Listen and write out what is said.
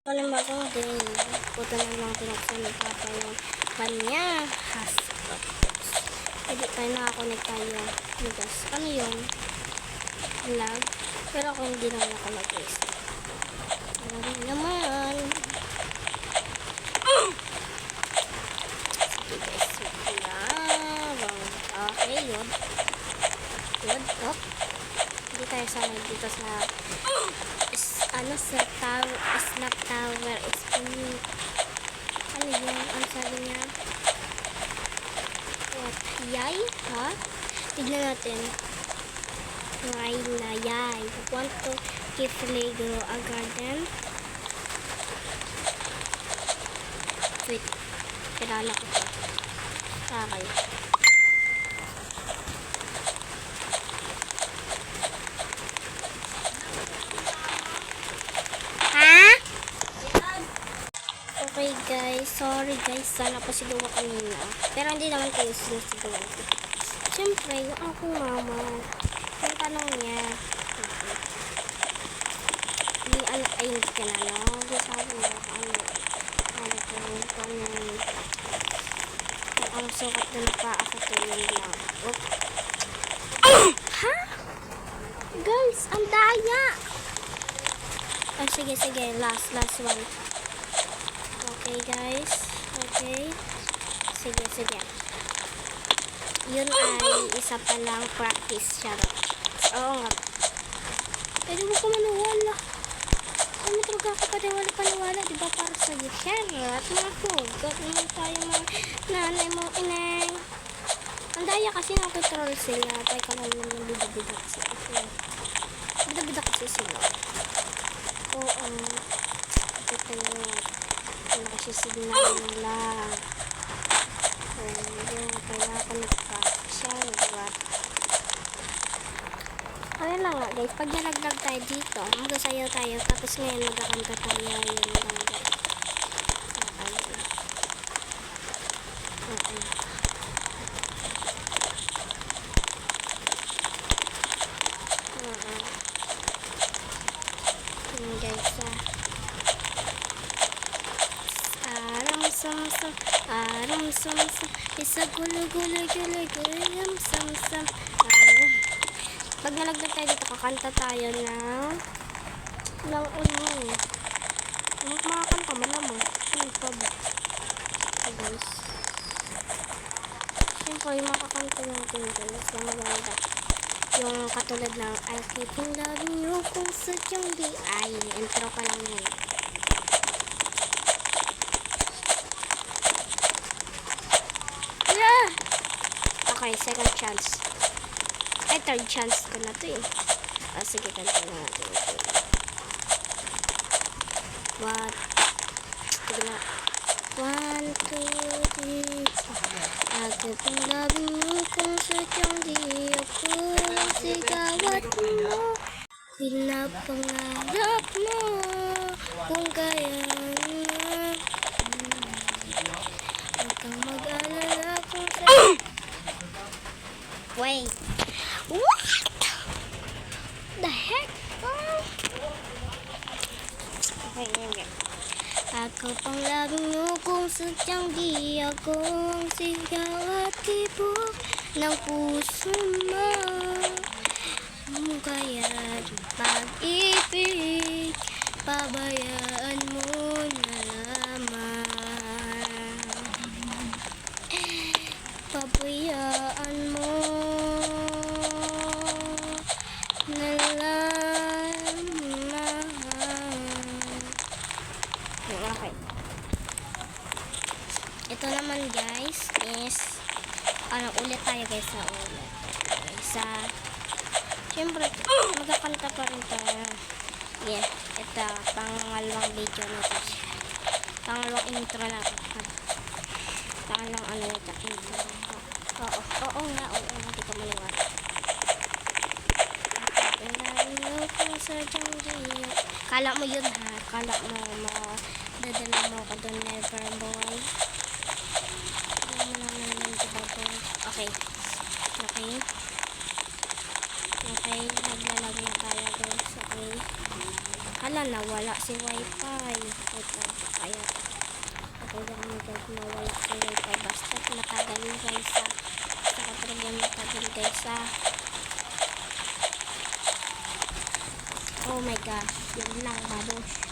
Panibagong day, puto na lang pinagsan ni Papa yung kanya hotspot. Hindi tayo nakakunik tayo. Guys, ano yung lag? Pero ako hindi naman ako mag-guys. Ano naman? Sige guys, wait lang. Okay, yun. Yun, oh. Hindi tayo sanay dito sa sa tower, Snap Tower is ano yun? Ang sabi niya? What? Yay? Ha? Tignan natin. Yay na yay. Want to keep Lego a garden? Wait. Kilala ko pa. Okay. Okay guys, sorry guys, sana pa sigaw kanina. Pero hindi naman kayo sinisigaw. Siyempre, yung akong mama, yung tanong niya, hindi anak ay hindi ka na, no? Hindi sabi niya, ang sukat na pa ako to yun lang. Oh. Ha? Guys, ang daya! Oh, sige, last one. Okay guys, okay. Sige. Yun ay isa pa lang practice, charot. Oo nga. Pwede mo ko maniwala. Ano talaga ako paniwala, diba para sa'yo? Charot, mga hugot naman tayo mga nanay mo, inay. Ang daya kasi nakutrol sila. Tayo ka lang naman bida-bida kasi. Bida-bida kasi sila. Oo. Ito yun. Yung kasi signal nila. So, yun. Kaya ako nagpa-share. Ayun lang nga guys. Pag nalaglag tayo dito, magasayaw tayo. Tapos ngayon magkakanta tayo. Yun lang guys. Yun guys aram sam isa gulo sam pag nalagdag tayo dito kakanta tayo ng makakanta malamang ano pa ba guys siyempre makakanta natin guys na maganda yung katulad ng I'll keep on loving you kung sadyang di ay intro pa lang yun. Okay, second chance. Ay, third chance ko na to eh. Sige, kanta na natin. What? Sige na. 1, 2, 3, 4. Ako pang loving mo kung sadyang di ako sigawat mo. Pinapangarap mo kung kaya mo. Huwag kang mag-alala kung sa'yo. Wait. What? The heck? Okay. Ako pang labing mo kung sadyang di ako ang sigaw at tibok ng puso mo. Kaya pag-ibig, pabayaan mo na lamang. Pabayaan mo na lamang. Okay. Ito naman guys is ulit tayo guys na ulit. Siyempre magkakanta pa rin tayo. Yeah, ito pangalawang video na ito. Pangalawang intro na ito. Pangalawang ano ito intro. Oo nga, hindi ko maliwala. Kala mo yun ha, kala mo dadala mo ko doon never boy. Okay, naglalag na tayo guys. Okay, hala nawala si wifi. tuloy pa. Basta matagal yun guys ha. Basta ka talaga matagal guys ha. Oh my gosh. Yan lang babush.